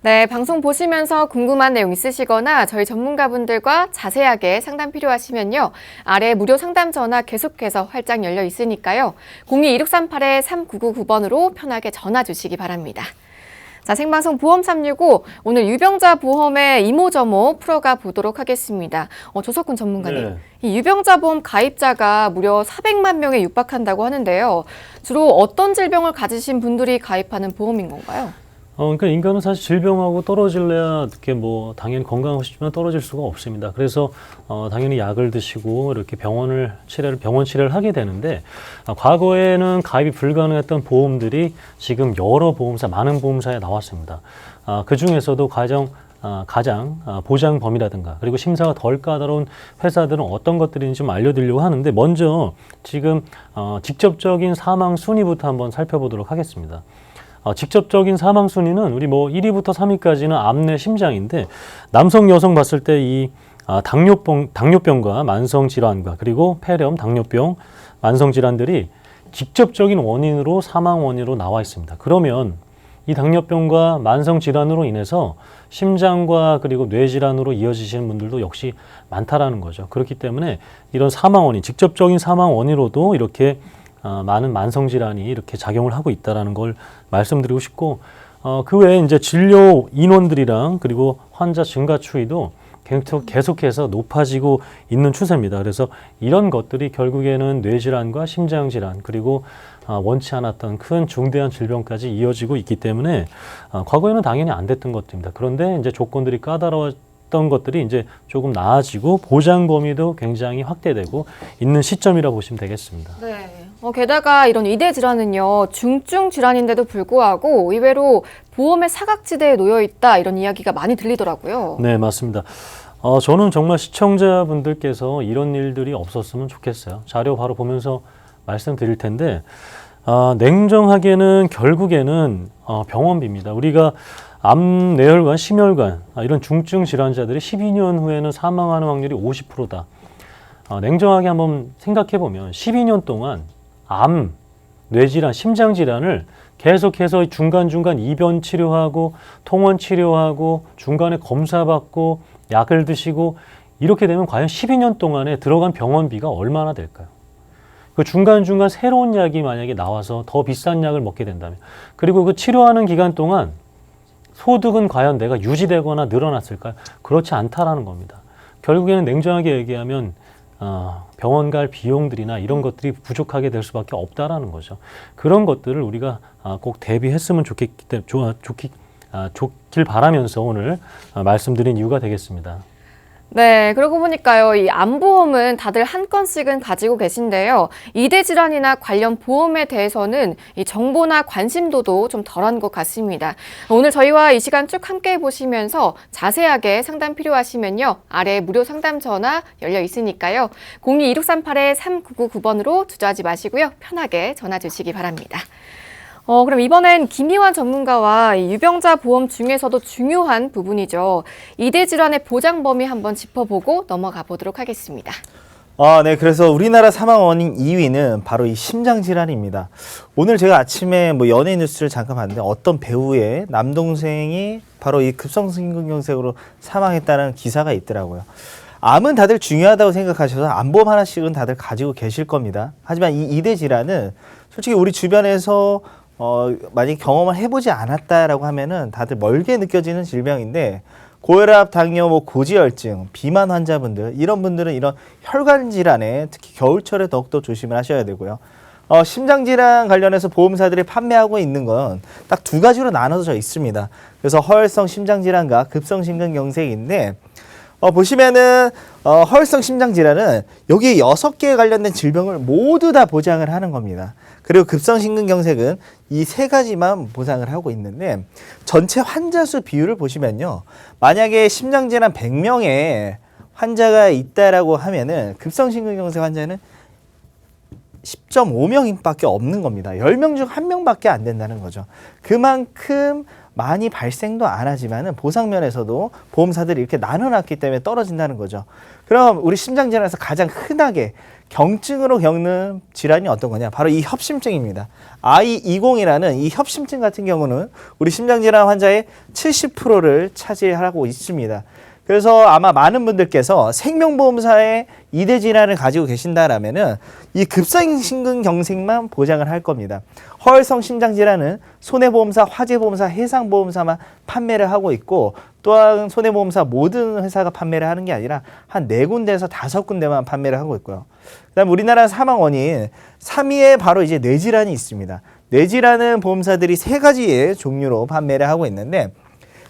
네, 방송 보시면서 궁금한 내용 있으시거나 저희 전문가분들과 자세하게 상담 필요하시면요. 아래 무료 상담 전화 계속해서 활짝 열려 있으니까요. 02-2638-3999번으로 편하게 전화 주시기 바랍니다. 자, 생방송 보험 365 오늘 유병자 보험의 이모저모 풀어가 보도록 하겠습니다. 조석훈 전문가님, 네. 이 유병자 보험 가입자가 무려 400만 명에 육박한다고 하는데요. 주로 어떤 질병을 가지신 분들이 가입하는 보험인 건가요? 그러니까 인간은 사실 질병하고 떨어질래야 이렇게 당연히 건강하시지만 떨어질 수가 없습니다. 그래서 당연히 약을 드시고 이렇게 병원 치료를 하게 되는데, 과거에는 가입이 불가능했던 보험들이 지금 여러 보험사, 많은 보험사에 나왔습니다. 그 중에서도 가장 보장 범위라든가 그리고 심사가 덜 까다로운 회사들은 어떤 것들인지 좀 알려드리려고 하는데, 먼저 지금 직접적인 사망 순위부터 한번 살펴보도록 하겠습니다. 직접적인 사망 순위는 우리 1위부터 3위까지는 암 내 심장인데, 남성, 여성 봤을 때 이 당뇨병과 만성질환과 그리고 폐렴, 당뇨병, 만성질환들이 직접적인 원인으로 사망 원인으로 나와 있습니다. 그러면 이 당뇨병과 만성질환으로 인해서 심장과 그리고 뇌질환으로 이어지시는 분들도 역시 많다라는 거죠. 그렇기 때문에 이런 사망 원인, 직접적인 사망 원인으로도 이렇게 많은 만성질환이 이렇게 작용을 하고 있다는 걸 말씀드리고 싶고, 그 외에 이제 진료 인원들이랑 그리고 환자 증가 추이도 계속해서 높아지고 있는 추세입니다. 그래서 이런 것들이 결국에는 뇌질환과 심장질환 그리고 원치 않았던 큰 중대한 질병까지 이어지고 있기 때문에 과거에는 당연히 안 됐던 것들입니다. 그런데 이제 조건들이 까다로웠던 것들이 이제 조금 나아지고 보장 범위도 굉장히 확대되고 있는 시점이라고 보시면 되겠습니다. 네. 게다가 이런 이대 질환은요, 중증 질환인데도 불구하고 의외로 보험의 사각지대에 놓여 있다 이런 이야기가 많이 들리더라고요. 네, 맞습니다. 저는 정말 시청자분들께서 이런 일들이 없었으면 좋겠어요. 자료 바로 보면서 말씀드릴 텐데, 냉정하게는 결국에는 병원비입니다. 우리가 암, 뇌혈관, 심혈관 이런 중증 질환자들이 12년 후에는 사망하는 확률이 50%다. 냉정하게 한번 생각해 보면 12년 동안 암, 뇌질환, 심장질환을 계속해서 중간중간 입원 치료하고 통원 치료하고 중간에 검사받고 약을 드시고 이렇게 되면 과연 12년 동안에 들어간 병원비가 얼마나 될까요? 그 중간중간 새로운 약이 만약에 나와서 더 비싼 약을 먹게 된다면, 그리고 그 치료하는 기간 동안 소득은 과연 내가 유지되거나 늘어났을까요? 그렇지 않다라는 겁니다. 결국에는 냉정하게 얘기하면 병원 갈 비용들이나 이런 것들이 부족하게 될 수밖에 없다라는 거죠. 그런 것들을 우리가 꼭 대비했으면 좋길 바라면서 오늘 말씀드린 이유가 되겠습니다. 네, 그러고 보니까요, 이 암보험은 다들 한 건씩은 가지고 계신데요. 이대 질환이나 관련 보험에 대해서는 이 정보나 관심도도 좀 덜한 것 같습니다. 오늘 저희와 이 시간 쭉 함께 해보시면서 자세하게 상담 필요하시면요, 아래 무료 상담 전화 열려 있으니까요. 02-2638-3999번으로 주저하지 마시고요, 편하게 전화 주시기 바랍니다. 그럼 이번엔 김희환 전문가와 이 유병자 보험 중에서도 중요한 부분이죠. 이대 질환의 보장 범위 한번 짚어보고 넘어가 보도록 하겠습니다. 네. 그래서 우리나라 사망 원인 2위는 바로 이 심장질환입니다. 오늘 제가 아침에 연예 뉴스를 잠깐 봤는데 어떤 배우의 남동생이 바로 이 급성심근경색으로 사망했다는 기사가 있더라고요. 암은 다들 중요하다고 생각하셔서 암보험 하나씩은 다들 가지고 계실 겁니다. 하지만 이 이대 질환은 솔직히 우리 주변에서 만약에 경험을 해보지 않았다라고 하면은 다들 멀게 느껴지는 질병인데, 고혈압, 당뇨, 고지혈증, 비만 환자분들, 이런 분들은 이런 혈관 질환에 특히 겨울철에 더욱더 조심을 하셔야 되고요. 심장질환 관련해서 보험사들이 판매하고 있는 건 딱 두 가지로 나눠져 있습니다. 그래서 허혈성 심장질환과 급성심근경색인데, 보시면은 허혈성 심장질환은 여기 6개에 관련된 질병을 모두 다 보장을 하는 겁니다. 그리고 급성심근경색은 이 3가지만 보장을 하고 있는데, 전체 환자 수 비율을 보시면요, 만약에 심장질환 100명의 환자가 있다라고 하면은 급성심근경색 환자는 10.5명밖에 없는 겁니다. 10명 중 1명밖에 안 된다는 거죠. 그만큼 많이 발생도 안 하지만은 보상 면에서도 보험사들이 이렇게 나눠놨기 때문에 떨어진다는 거죠. 그럼 우리 심장질환에서 가장 흔하게 경증으로 겪는 질환이 어떤 거냐? 바로 이 협심증입니다. I20이라는 이 협심증 같은 경우는 우리 심장질환 환자의 70%를 차지하고 있습니다. 그래서 아마 많은 분들께서 생명보험사의 2대 질환을 가지고 계신다라면은 이 급성심근경색만 보장을 할 겁니다. 허혈성 심장질환은 손해보험사, 화재보험사, 해상보험사만 판매를 하고 있고, 또한 손해보험사 모든 회사가 판매를 하는 게 아니라 한 4군데에서 5군데만 판매를 하고 있고요. 그다음 우리나라 사망 원인 3위에 바로 이제 뇌질환이 있습니다. 뇌질환은 보험사들이 3가지의 종류로 판매를 하고 있는데,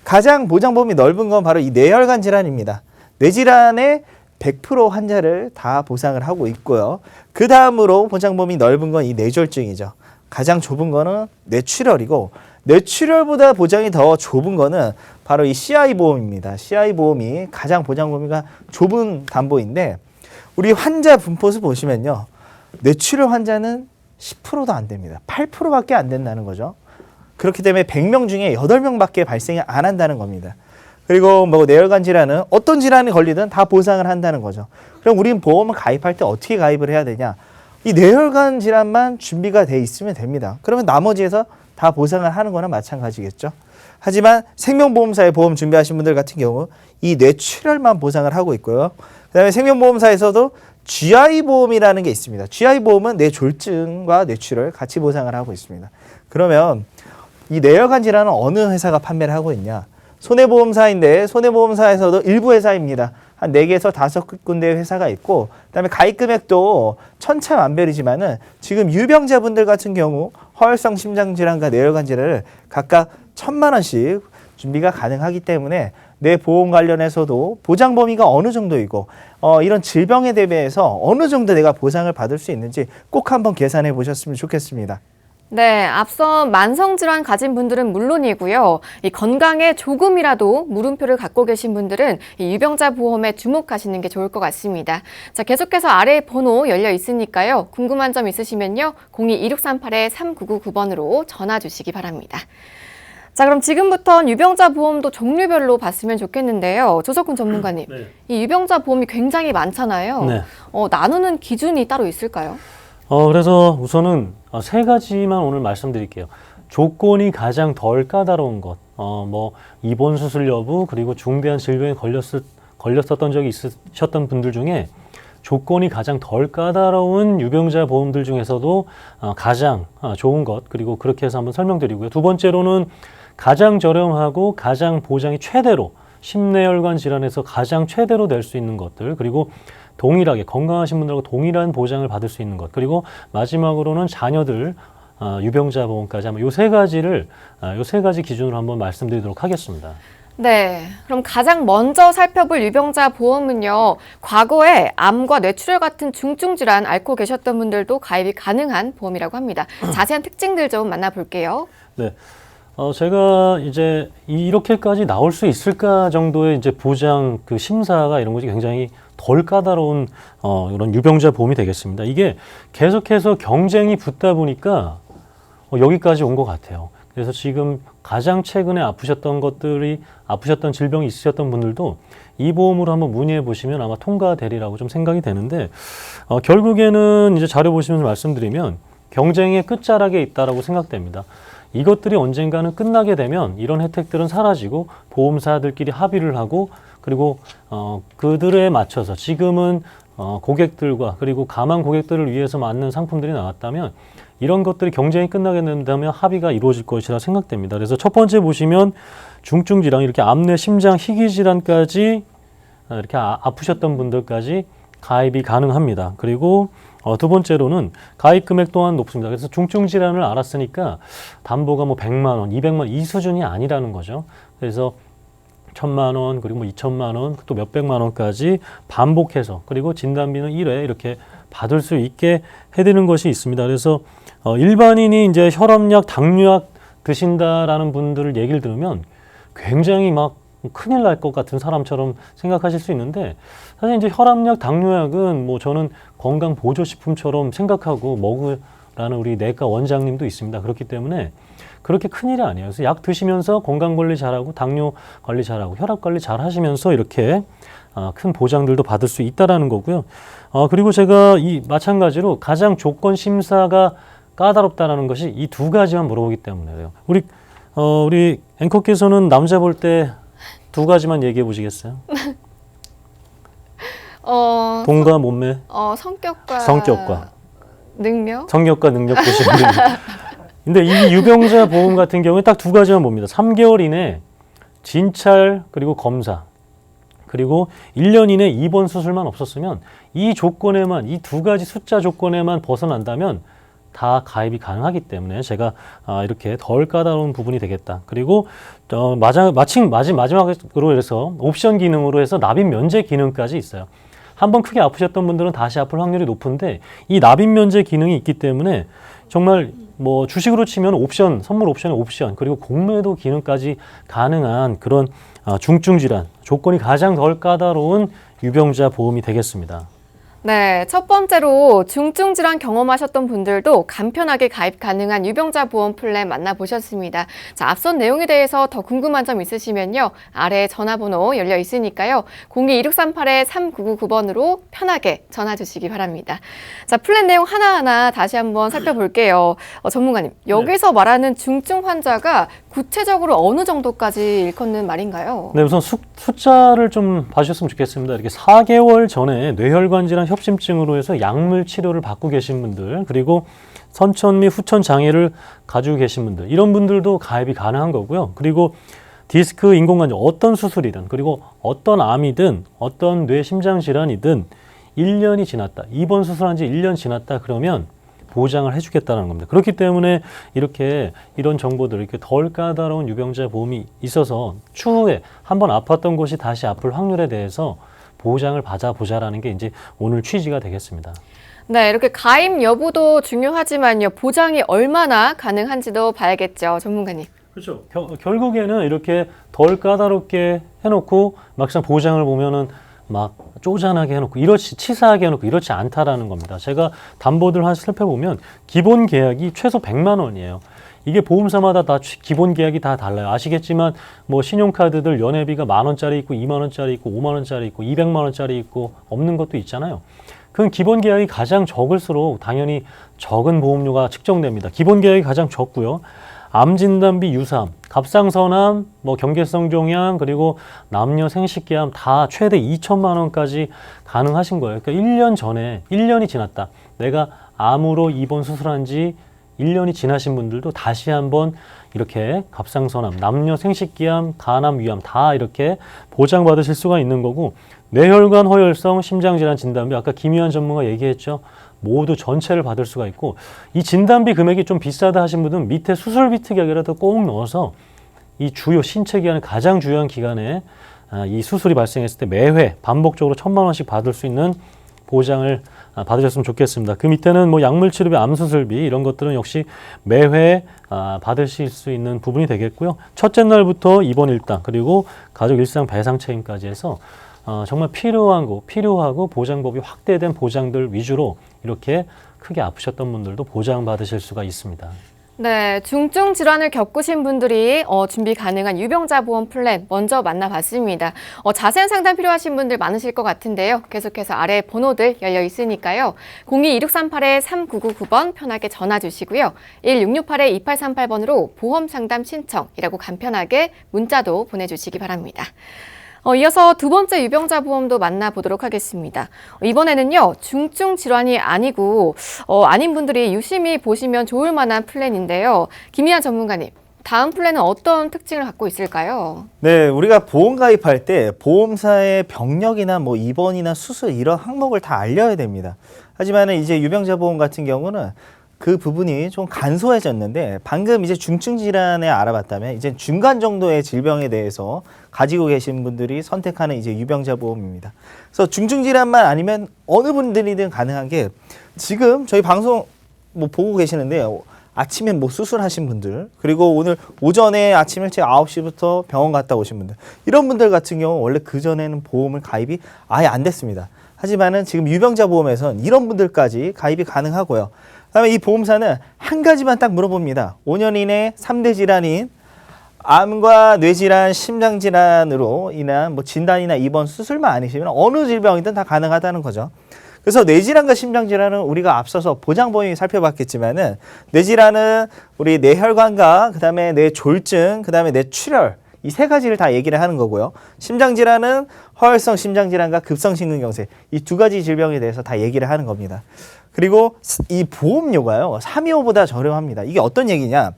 가장 보장 범위 넓은 건 바로 이 뇌혈관 질환입니다. 뇌질환의 100% 환자를 다 보상을 하고 있고요. 그 다음으로 보장 범위 넓은 건 이 뇌졸중이죠. 가장 좁은 거는 뇌출혈이고, 뇌출혈보다 보장이 더 좁은 거는 바로 이 CI 보험입니다. CI 보험이 가장 보장 범위가 좁은 담보인데, 우리 환자 분포수 보시면요, 뇌출혈 환자는 10%도 안 됩니다. 8%밖에 안 된다는 거죠. 그렇기 때문에 100명 중에 8명밖에 발생이 안 한다는 겁니다. 그리고 뭐 뇌혈관 질환은 어떤 질환이 걸리든 다 보상을 한다는 거죠. 그럼 우리는 보험을 가입할 때 어떻게 가입을 해야 되냐? 이 뇌혈관 질환만 준비가 돼 있으면 됩니다. 그러면 나머지에서 다 보상을 하는 거나 마찬가지겠죠. 하지만 생명보험사에 보험 준비하신 분들 같은 경우 이 뇌출혈만 보상을 하고 있고요. 그다음에 생명보험사에서도 GI 보험이라는 게 있습니다. GI 보험은 뇌졸중과 뇌출혈 같이 보상을 하고 있습니다. 그러면 이 뇌혈관 질환은 어느 회사가 판매를 하고 있냐? 손해보험사인데 손해보험사에서도 일부 회사입니다. 한 4개에서 5군데 회사가 있고, 그다음에 가입 금액도 천차만별이지만은 지금 유병자분들 같은 경우 허혈성 심장질환과 뇌혈관 질환을 각각 1,000만 원씩 준비가 가능하기 때문에 내 보험 관련해서도 보장 범위가 어느 정도이고 이런 질병에 대비해서 어느 정도 내가 보상을 받을 수 있는지 꼭 한번 계산해 보셨으면 좋겠습니다. 네, 앞서 만성질환 가진 분들은 물론이고요. 이 건강에 조금이라도 물음표를 갖고 계신 분들은 이 유병자 보험에 주목하시는 게 좋을 것 같습니다. 자, 계속해서 아래 번호 열려 있으니까요. 궁금한 점 있으시면요. 02-2638-3999번으로 전화 주시기 바랍니다. 자, 그럼 지금부터 유병자 보험도 종류별로 봤으면 좋겠는데요. 조석훈 전문가님, 네. 이 유병자 보험이 굉장히 많잖아요. 네. 나누는 기준이 따로 있을까요? 그래서 우선은 3가지만 오늘 말씀드릴게요. 조건이 가장 덜 까다로운 것, 뭐 입원 수술 여부, 그리고 중대한 질병에 걸렸었던 적이 있으셨던 분들 중에 조건이 가장 덜 까다로운 유병자 보험들 중에서도 가장 좋은 것, 그리고 그렇게 해서 한번 설명드리고요. 두 번째로는 가장 저렴하고 가장 보장이 최대로, 심뇌혈관 질환에서 가장 최대로 낼 수 있는 것들, 그리고 동일하게 건강하신 분들하고 동일한 보장을 받을 수 있는 것, 그리고 마지막으로는 자녀들 유병자 보험까지 한번 요 3가지를 요 3가지 기준으로 한번 말씀드리도록 하겠습니다. 네, 그럼 가장 먼저 살펴볼 유병자 보험은요, 과거에 암과 뇌출혈 같은 중증 질환 앓고 계셨던 분들도 가입이 가능한 보험이라고 합니다. 자세한 특징들 좀 만나볼게요. 네. 제가 이제 이렇게까지 나올 수 있을까 정도의 이제 보장 그 심사가 이런 것이 굉장히 덜 까다로운 이런 유병자 보험이 되겠습니다. 이게 계속해서 경쟁이 붙다 보니까 여기까지 온 것 같아요. 그래서 지금 가장 최근에 아프셨던 질병이 있으셨던 분들도 이 보험으로 한번 문의해 보시면 아마 통과되리라고 좀 생각이 되는데, 결국에는 이제 자료 보시면서 말씀드리면 경쟁의 끝자락에 있다라고 생각됩니다. 이것들이 언젠가는 끝나게 되면 이런 혜택들은 사라지고 보험사들끼리 합의를 하고, 그리고 그들에 맞춰서 지금은 고객들과 그리고 가만 고객들을 위해서 맞는 상품들이 나왔다면 이런 것들이 경쟁이 끝나게 된다면 합의가 이루어질 것이라 생각됩니다. 그래서 첫 번째 보시면 중증 질환, 이렇게 암내 심장 희귀 질환까지 이렇게 아프셨던 분들까지 가입이 가능합니다. 그리고 두 번째로는 가입 금액 또한 높습니다. 그래서 중증 질환을 알았으니까 담보가 뭐 100만 원, 200만 원 이 수준이 아니라는 거죠. 그래서 1,000만 원, 그리고 뭐 2,000만 원, 또 몇백만 원까지 반복해서, 그리고 진단비는 1회 이렇게 받을 수 있게 해드리는 것이 있습니다. 그래서 일반인이 이제 혈압약, 당뇨약 드신다라는 분들을 얘기를 들으면 굉장히 막 큰일 날 것 같은 사람처럼 생각하실 수 있는데, 사실 이제 혈압약, 당뇨약은 뭐 저는 건강 보조식품처럼 생각하고 먹으라는 우리 내과 원장님도 있습니다. 그렇기 때문에 그렇게 큰일이 아니에요. 그래서 약 드시면서 건강관리 잘하고 당뇨 관리 잘하고 혈압관리 잘 하시면서 이렇게 큰 보장들도 받을 수 있다라는 거고요. 그리고 제가 이 마찬가지로 가장 조건 심사가 까다롭다라는 것이 이 두 가지만 물어보기 때문에 그래요. 우리 앵커께서는 남자 볼 때 두 가지만 얘기해 보시겠어요? 돈과 몸매, 성격과 능력? 성격과 능력 보시면 됩니다. 근데 이 유병자 보험 같은 경우에 딱 두 가지만 봅니다. 3개월 이내 진찰 그리고 검사 그리고 1년 이내 입원 수술만 없었으면 이 조건에만 이 두 가지 숫자 조건에만 벗어난다면 다 가입이 가능하기 때문에 제가 이렇게 덜 까다로운 부분이 되겠다. 그리고 마지막으로 해서 옵션 기능으로 해서 납입 면제 기능까지 있어요. 한번 크게 아프셨던 분들은 다시 아플 확률이 높은데 이 납입 면제 기능이 있기 때문에 정말 뭐 주식으로 치면 옵션, 선물 옵션의 옵션 그리고 공매도 기능까지 가능한 그런 중증 질환 조건이 가장 덜 까다로운 유병자 보험이 되겠습니다. 네, 첫 번째로 중증 질환 경험하셨던 분들도 간편하게 가입 가능한 유병자 보험 플랜 만나보셨습니다. 자, 앞선 내용에 대해서 더 궁금한 점 있으시면요. 아래 전화번호 열려 있으니까요. 02-1638-3999번으로 편하게 전화 주시기 바랍니다. 자, 플랜 내용 하나하나 다시 한번 살펴볼게요. 전문가님, 여기서 말하는 중증 환자가 구체적으로 어느 정도까지 일컫는 말인가요? 네, 우선 숫자를 좀 봐주셨으면 좋겠습니다. 이렇게 4개월 전에 뇌혈관 질환 협심증으로 해서 약물 치료를 받고 계신 분들, 그리고 선천 및 후천 장애를 가지고 계신 분들, 이런 분들도 가입이 가능한 거고요. 그리고 디스크, 인공관절 어떤 수술이든, 그리고 어떤 암이든, 어떤 뇌 심장 질환이든 1년이 지났다, 입원 수술한 지 1년 지났다 그러면 보장을 해주겠다는 겁니다. 그렇기 때문에 이런 정보들, 이렇게 덜 까다로운 유병자 보험이 있어서 추후에 한번 아팠던 곳이 다시 아플 확률에 대해서 보장을 받아보자라는 게 이제 오늘 취지가 되겠습니다. 네, 이렇게 가입 여부도 중요하지만요. 보장이 얼마나 가능한지도 봐야겠죠, 전문가님. 그렇죠. 결국에는 이렇게 덜 까다롭게 해놓고 막상 보장을 보면은 막 쪼잔하게 해놓고 치사하게 해놓고 이렇지 않다라는 겁니다. 제가 담보들 하나 살펴보면 기본 계약이 최소 100만 원이에요. 이게 보험사마다 다 기본 계약이 다 달라요. 아시겠지만 뭐 신용카드들 연회비가 10,000원짜리 있고 20,000원짜리 있고 50,000원짜리 있고 200만 원짜리 있고 없는 것도 있잖아요. 그럼 기본 계약이 가장 적을수록 당연히 적은 보험료가 측정됩니다. 기본 계약이 가장 적고요. 암진단비 유사암, 갑상선암, 뭐 경계성 종양, 그리고 남녀 생식기암 다 최대 2천만 원까지 가능하신 거예요. 그러니까 1년 전에 1년이 지났다. 내가 암으로 입원 수술한 지 1년이 지나신 분들도 다시 한번 이렇게 갑상선암, 남녀 생식기암, 간암, 위암 다 이렇게 보장받으실 수가 있는 거고, 뇌혈관 허혈성 심장질환 진단비 아까 김유한 전문가 얘기했죠. 모두 전체를 받을 수가 있고, 이 진단비 금액이 좀 비싸다 하신 분들은 밑에 수술비 특약이라도 꼭 넣어서 이 주요 신체 기간의 가장 중요한 기간에 이 수술이 발생했을 때 매회 반복적으로 1,000만 원씩 받을 수 있는 보장을 받으셨으면 좋겠습니다. 그 밑에는 뭐 약물 치료비, 암 수술비 이런 것들은 역시 매회 받으실 수 있는 부분이 되겠고요. 첫째 날부터 입원 일당 그리고 가족 일상 배상 책임까지 해서 정말 필요하고 보장법이 확대된 보장들 위주로 이렇게 크게 아프셨던 분들도 보장받으실 수가 있습니다. 네, 중증 질환을 겪으신 분들이 준비 가능한 유병자 보험 플랜 먼저 만나봤습니다. 자세한 상담 필요하신 분들 많으실 것 같은데요. 계속해서 아래 번호들 열려 있으니까요. 02-2638-3999번 편하게 전화 주시고요. 1668-2838번으로 보험 상담 신청이라고 간편하게 문자도 보내주시기 바랍니다. 이어서 두 번째 유병자 보험도 만나보도록 하겠습니다. 이번에는요, 중증 질환이 아니고, 아닌 분들이 유심히 보시면 좋을 만한 플랜인데요. 김희한 전문가님, 다음 플랜은 어떤 특징을 갖고 있을까요? 네, 우리가 보험 가입할 때 보험사의 병력이나 뭐 입원이나 수술 이런 항목을 다 알려야 됩니다. 하지만 이제 유병자 보험 같은 경우는 그 부분이 좀 간소해졌는데, 방금 이제 중증 질환에 알아봤다면 이제 중간 정도의 질병에 대해서 가지고 계신 분들이 선택하는 이제 유병자 보험입니다. 그래서 중증 질환만 아니면 어느 분들이든 가능한 게, 지금 저희 방송 뭐 보고 계시는데요. 아침에 뭐 수술하신 분들, 그리고 오늘 오전에 아침 일찍 9시부터 병원 갔다 오신 분들, 이런 분들 같은 경우 원래 그전에는 보험을 가입이 아예 안 됐습니다. 하지만은 지금 유병자 보험에서는 이런 분들까지 가입이 가능하고요. 그다음에 이 보험사는 한 가지만 딱 물어봅니다. 5년 이내 3대 질환인 암과 뇌질환, 심장질환으로 인한 뭐 진단이나 입원, 수술만 아니시면 어느 질병이든 다 가능하다는 거죠. 그래서 뇌질환과 심장질환은 우리가 앞서서 보장보험이 살펴봤겠지만은 뇌질환은 우리 뇌혈관과 그다음에 뇌졸중, 그다음에 뇌출혈 이 세 가지를 다 얘기를 하는 거고요. 심장질환은 허혈성 심장질환과 급성심근경색 이 두 가지 질병에 대해서 다 얘기를 하는 겁니다. 그리고 이 보험료가요 325보다 저렴합니다. 이게 어떤 얘기냐?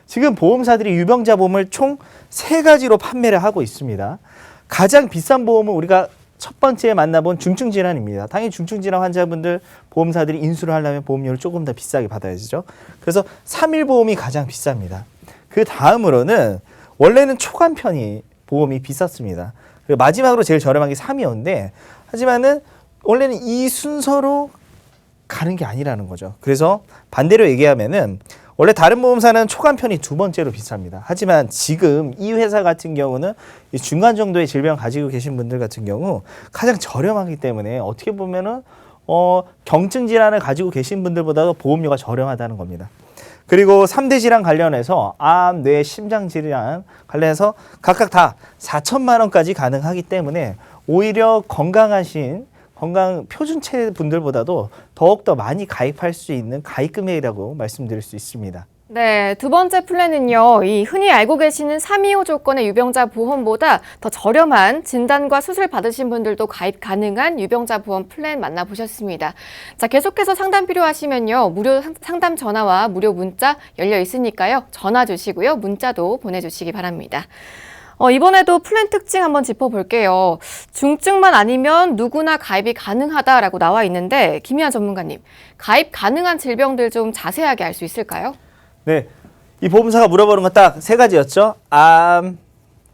지금 보험사들이 유병자 보험을 총 3가지로 판매를 하고 있습니다. 가장 비싼 보험은 우리가 첫 번째 만나본 중증질환입니다. 당연히 중증질환 환자분들 보험사들이 인수를 하려면 보험료를 조금 더 비싸게 받아야죠. 그래서 3일보험이 가장 비쌉니다. 그 다음으로는 원래는 초간편이 보험이 비쌌습니다. 그리고 마지막으로 제일 저렴한 게 3위였는데 하지만은 원래는 이 순서로 가는 게 아니라는 거죠. 그래서 반대로 얘기하면은 원래 다른 보험사는 초간편이 두 번째로 비쌉니다. 하지만 지금 이 회사 같은 경우는 이 중간 정도의 질병을 가지고 계신 분들 같은 경우 가장 저렴하기 때문에 어떻게 보면은 경증 질환을 가지고 계신 분들보다도 보험료가 저렴하다는 겁니다. 그리고 3대 질환 관련해서 암, 뇌, 심장 질환 관련해서 각각 다 4천만 원까지 가능하기 때문에 오히려 건강하신 건강 표준체 분들보다도 더욱더 많이 가입할 수 있는 가입 금액이라고 말씀드릴 수 있습니다. 네, 두 번째 플랜은요, 이 흔히 알고 계시는 325 조건의 유병자 보험보다 더 저렴한 진단과 수술 받으신 분들도 가입 가능한 유병자 보험 플랜 만나보셨습니다. 자, 계속해서 상담 필요하시면요, 무료 상담 전화와 무료 문자 열려 있으니까요, 전화 주시고요, 문자도 보내주시기 바랍니다. 이번에도 플랜 특징 한번 짚어볼게요. 중증만 아니면 누구나 가입이 가능하다라고 나와 있는데, 김희한 전문가님, 가입 가능한 질병들 좀 자세하게 알 수 있을까요? 네, 이 보험사가 물어보는 건 딱 3가지였죠. 암,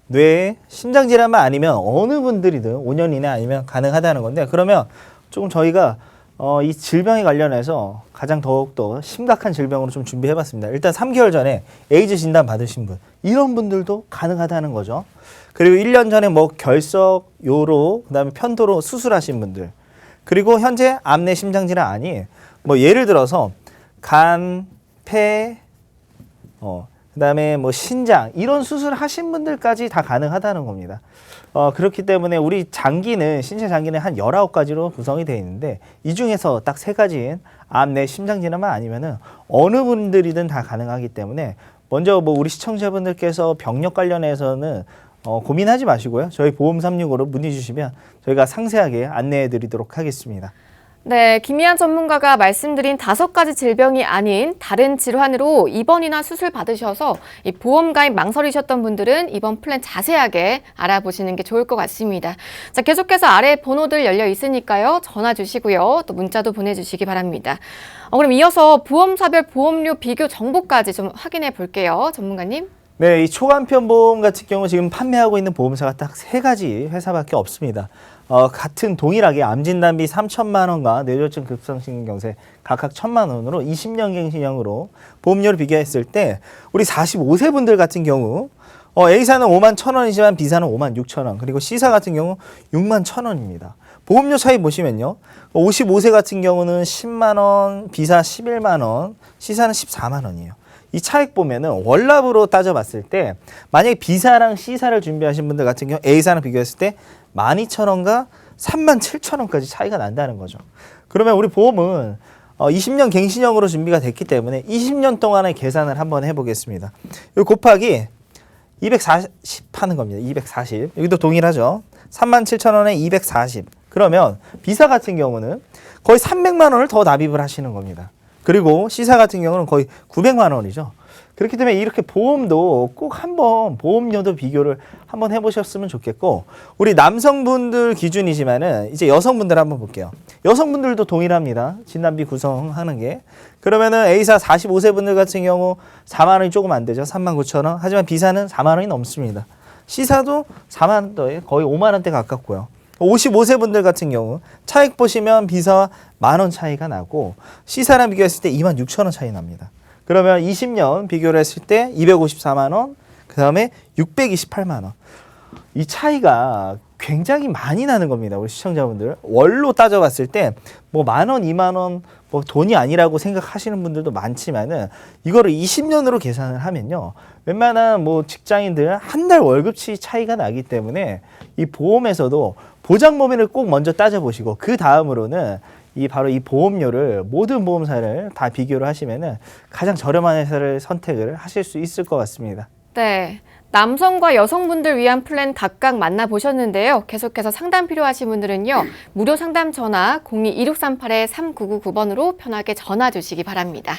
뇌, 심장질환만 아니면 어느 분들이든 5년 이내 아니면 가능하다는 건데 그러면 조금 저희가 이 질병에 관련해서 가장 더욱더 심각한 질병으로 좀 준비해봤습니다. 일단 3개월 전에 에이즈 진단 받으신 분 이런 분들도 가능하다는 거죠. 그리고 1년 전에 뭐 결석, 요로, 그다음에 편도로 수술하신 분들 그리고 현재 암내 심장질환 아닌 뭐 예를 들어서 간, 폐, 그다음에 뭐 신장 이런 수술 하신 분들까지 다 가능하다는 겁니다. 그렇기 때문에 우리 장기는 신체 장기는 한 19가지로 구성이 되어 있는데 이 중에서 딱 3가지인 암, 내 심장 질환만 아니면은 어느 분들이든 다 가능하기 때문에 먼저 뭐 우리 시청자분들께서 병력 관련해서는 고민하지 마시고요. 저희 보험 365로 문의 주시면 저희가 상세하게 안내해 드리도록 하겠습니다. 네, 김희한 전문가가 말씀드린 5가지 질병이 아닌 다른 질환으로 입원이나 수술 받으셔서 이 보험 가입 망설이셨던 분들은 이번 플랜 자세하게 알아보시는 게 좋을 것 같습니다. 자, 계속해서 아래 번호들 열려 있으니까요. 전화 주시고요. 또 문자도 보내주시기 바랍니다. 그럼 이어서 보험사별 보험료 비교 정보까지 좀 확인해 볼게요. 전문가님. 네, 이 초간편 보험 같은 경우 지금 판매하고 있는 보험사가 딱 3가지 회사밖에 없습니다. 같은 동일하게 암진단비 3천만 원과 뇌졸중 급성심근경색 각각 1,000만 원으로 20년 갱신형으로 보험료를 비교했을 때 우리 45세 분들 같은 경우 A사는 5만 1,000원이지만 B사는 5만 6천 원 그리고 C사 같은 경우 6만 1,000원입니다. 보험료 차이 보시면요. 55세 같은 경우는 10만 원, B사 11만 원, C사는 14만 원이에요. 이 차익 보면은 월납으로 따져봤을 때 만약에 B사랑 C사를 준비하신 분들 같은 경우 A사랑 비교했을 때 12,000원과 37,000원까지 차이가 난다는 거죠. 그러면 우리 보험은 20년 갱신형으로 준비가 됐기 때문에 20년 동안의 계산을 한번 해보겠습니다. 이 곱하기 240 하는 겁니다. 240. 여기도 동일하죠. 37,000원에 240. 그러면 B사 같은 경우는 거의 300만 원을 더 납입을 하시는 겁니다. 그리고 C사 같은 경우는 거의 900만 원이죠. 그렇기 때문에 이렇게 보험도 꼭 한번 보험료도 비교를 한번 해보셨으면 좋겠고 우리 남성분들 기준이지만은 이제 여성분들 한번 볼게요. 여성분들도 동일합니다. 진단비 구성하는 게. 그러면은 A사 45세 분들 같은 경우 4만 원이 조금 안 되죠. 39,000원. 하지만 B사는 4만 원이 넘습니다. C사도 4만 원대 거의 5만 원대 가깝고요. 55세 분들 같은 경우 차익 보시면 B사와 만 원 차이가 나고 C사랑 비교했을 때 2만 6천 원 차이 납니다. 그러면 20년 비교를 했을 때 254만 원, 그 다음에 628만 원. 이 차이가 굉장히 많이 나는 겁니다. 우리 시청자분들. 월로 따져봤을 때 뭐 만 원, 2만 원, 뭐 돈이 아니라고 생각하시는 분들도 많지만은 이거를 20년으로 계산을 하면요. 웬만한 뭐 직장인들 한 달 월급치 차이가 나기 때문에 이 보험에서도 보장 범위를 꼭 먼저 따져보시고 그 다음으로는 바로 이 보험료를 모든 보험사를 다 비교를 하시면은 가장 저렴한 회사를 선택을 하실 수 있을 것 같습니다. 네. 남성과 여성분들 위한 플랜 각각 만나보셨는데요. 계속해서 상담 필요하신 분들은요. 무료 상담 전화 02-2638-3999번으로 편하게 전화 주시기 바랍니다.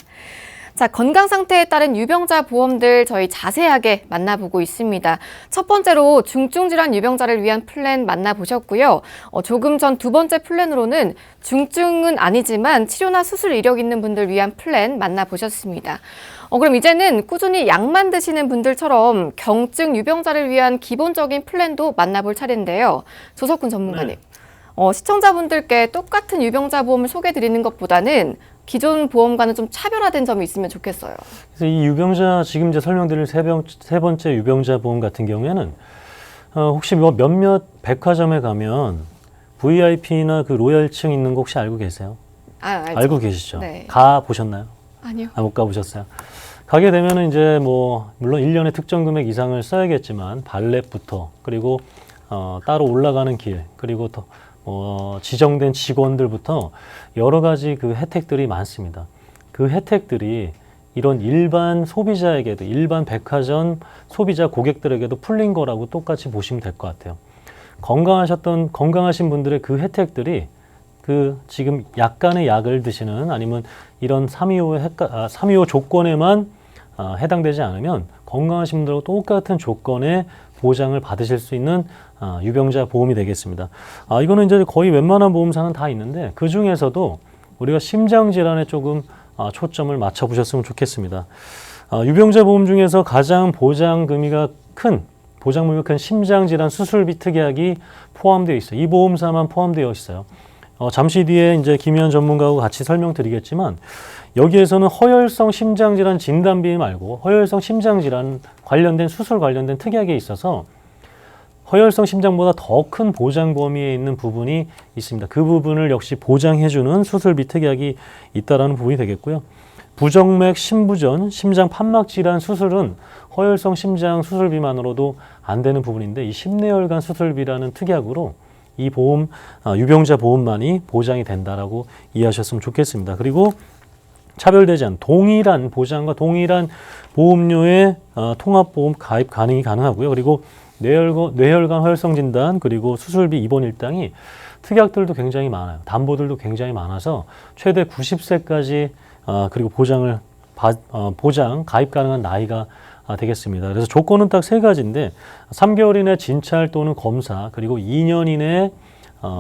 자, 건강 상태에 따른 유병자 보험들 저희 자세하게 만나보고 있습니다. 첫 번째로 중증 질환 유병자를 위한 플랜 만나보셨고요. 조금 전 두 번째 플랜으로는 중증은 아니지만 치료나 수술 이력 있는 분들 위한 플랜 만나보셨습니다. 그럼 이제는 꾸준히 약만 드시는 분들처럼 경증 유병자를 위한 기본적인 플랜도 만나볼 차례인데요. 조석훈 전문가님, 시청자분들께 똑같은 유병자 보험을 소개해드리는 것보다는 기존 보험과는 좀 차별화된 점이 있으면 좋겠어요. 그래서 이 유병자, 지금 이제 설명드릴 세 번째 유병자 보험 같은 경우에는 혹시 뭐 몇몇 백화점에 가면 VIP나 그 로얄층 있는 거 혹시 알고 계세요? 알죠. 알고 계시죠? 네. 가 보셨나요? 아니요. 못 가보셨어요? 가게 되면은 이제 뭐 물론 1년에 특정 금액 이상을 써야겠지만 발렛부터 그리고 따로 올라가는 길 그리고 또 지정된 직원들부터 여러 가지 그 혜택들이 많습니다. 그 혜택들이 이런 일반 소비자에게도 일반 백화점 소비자 고객들에게도 풀린 거라고 똑같이 보시면 될 것 같아요. 건강하신 분들의 그 혜택들이 그 지금 약간의 약을 드시는 아니면 이런 325 조건에만 해당되지 않으면 건강하신 분들하고 똑같은 조건의 보장을 받으실 수 있는 유병자 보험이 되겠습니다. 이거는 이제 거의 웬만한 보험사는 다 있는데 그 중에서도 우리가 심장 질환에 조금 초점을 맞춰 보셨으면 좋겠습니다. 유병자 보험 중에서 가장 보장금이 큰 심장 질환 수술비 특약이 포함되어 있어요. 이 보험사만 포함되어 있어요. 잠시 뒤에 이제 김희연 전문가하고 같이 설명드리겠지만 여기에서는 허혈성 심장질환 진단비 말고 허혈성 심장질환 관련된 수술 관련된 특약에 있어서 허혈성 심장보다 더 큰 보장 범위에 있는 부분이 있습니다. 그 부분을 역시 보장해주는 수술비 특약이 있다라는 부분이 되겠고요. 부정맥 심부전, 심장 판막 질환 수술은 허혈성 심장 수술비만으로도 안 되는 부분인데 이 심내혈관 수술비라는 특약으로 이 보험, 유병자 보험만이 보장이 된다라고 이해하셨으면 좋겠습니다. 그리고 차별되지 않은 동일한 보장과 동일한 보험료의 통합보험 가입 가능하고요. 그리고 뇌혈관 허혈성 진단 그리고 수술비 입원 일당이 특약들도 굉장히 많아요. 담보들도 굉장히 많아서 최대 90세까지 그리고 보장 가입 가능한 나이가 되겠습니다. 그래서 조건은 딱 세 가지인데 3개월 이내 진찰 또는 검사 그리고 2년 이내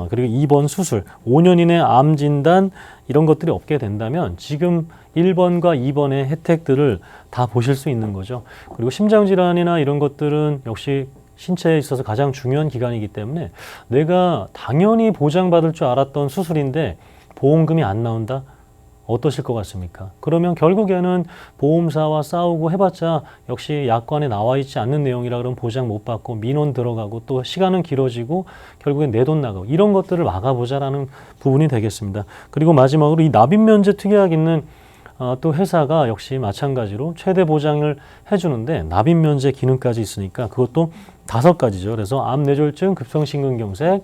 그리고 입원 수술 5년 이내 암 진단 이런 것들이 없게 된다면 지금 1번과 2번의 혜택들을 다 보실 수 있는 거죠. 그리고 심장질환이나 이런 것들은 역시 신체에 있어서 가장 중요한 기관이기 때문에 내가 당연히 보장받을 줄 알았던 수술인데 보험금이 안 나온다? 어떠실 것 같습니까? 그러면 결국에는 보험사와 싸우고 해봤자 역시 약관에 나와 있지 않는 내용이라 그러면 보장 못 받고 민원 들어가고 또 시간은 길어지고 결국엔 내 돈 나가고 이런 것들을 막아보자라는 부분이 되겠습니다. 그리고 마지막으로 이 납입면제 특약 있는 또 회사가 역시 마찬가지로 최대 보장을 해주는데 납입면제 기능까지 있으니까 그것도 5가지죠. 그래서 암, 뇌졸중, 급성심근경색,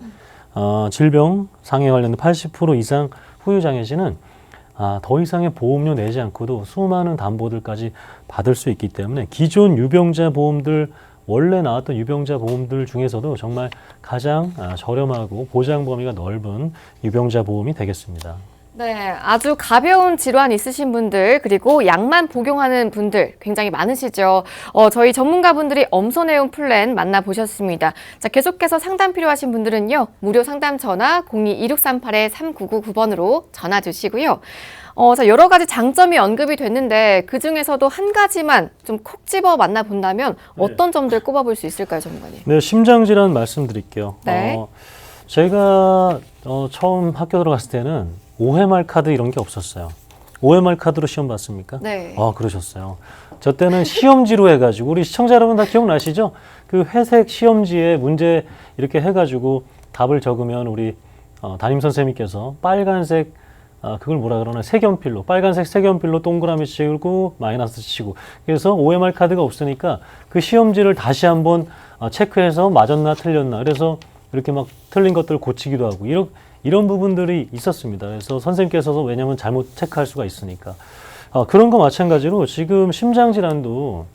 질병, 상해 관련된 80% 이상 후유장애시는 더 이상의 보험료 내지 않고도 수많은 담보들까지 받을 수 있기 때문에 기존 유병자 보험들 원래 나왔던 유병자 보험들 중에서도 정말 가장 저렴하고 보장 범위가 넓은 유병자 보험이 되겠습니다. 네, 아주 가벼운 질환 있으신 분들 그리고 약만 복용하는 분들 굉장히 많으시죠. 저희 전문가분들이 엄선해온 플랜 만나보셨습니다. 자, 계속해서 상담 필요하신 분들은요. 무료 상담 전화 02-2638-3999번으로 전화 주시고요. 자, 여러 가지 장점이 언급이 됐는데 그중에서도 한 가지만 좀 콕 집어 만나본다면 어떤 점들 꼽아볼 수 있을까요, 전문가님? 네, 심장질환 말씀드릴게요. 네. 제가 처음 학교 들어갔을 때는 OMR 카드 이런 게 없었어요. OMR 카드로 시험 봤습니까? 네. 그러셨어요. 저 때는 시험지로 해가지고 우리 시청자 여러분 다 기억나시죠? 그 회색 시험지에 문제 이렇게 해가지고 답을 적으면 우리 담임 선생님께서 빨간색 그걸 뭐라 그러나 색연필로 빨간색 색연필로 동그라미 치고 마이너스 치고 그래서 OMR 카드가 없으니까 그 시험지를 다시 한번 체크해서 맞았나 틀렸나 그래서 이렇게 막 틀린 것들을 고치기도 하고 이런 부분들이 있었습니다. 그래서 선생님께서도 왜냐하면 잘못 체크할 수가 있으니까 그런 거 마찬가지로 지금 심장 질환도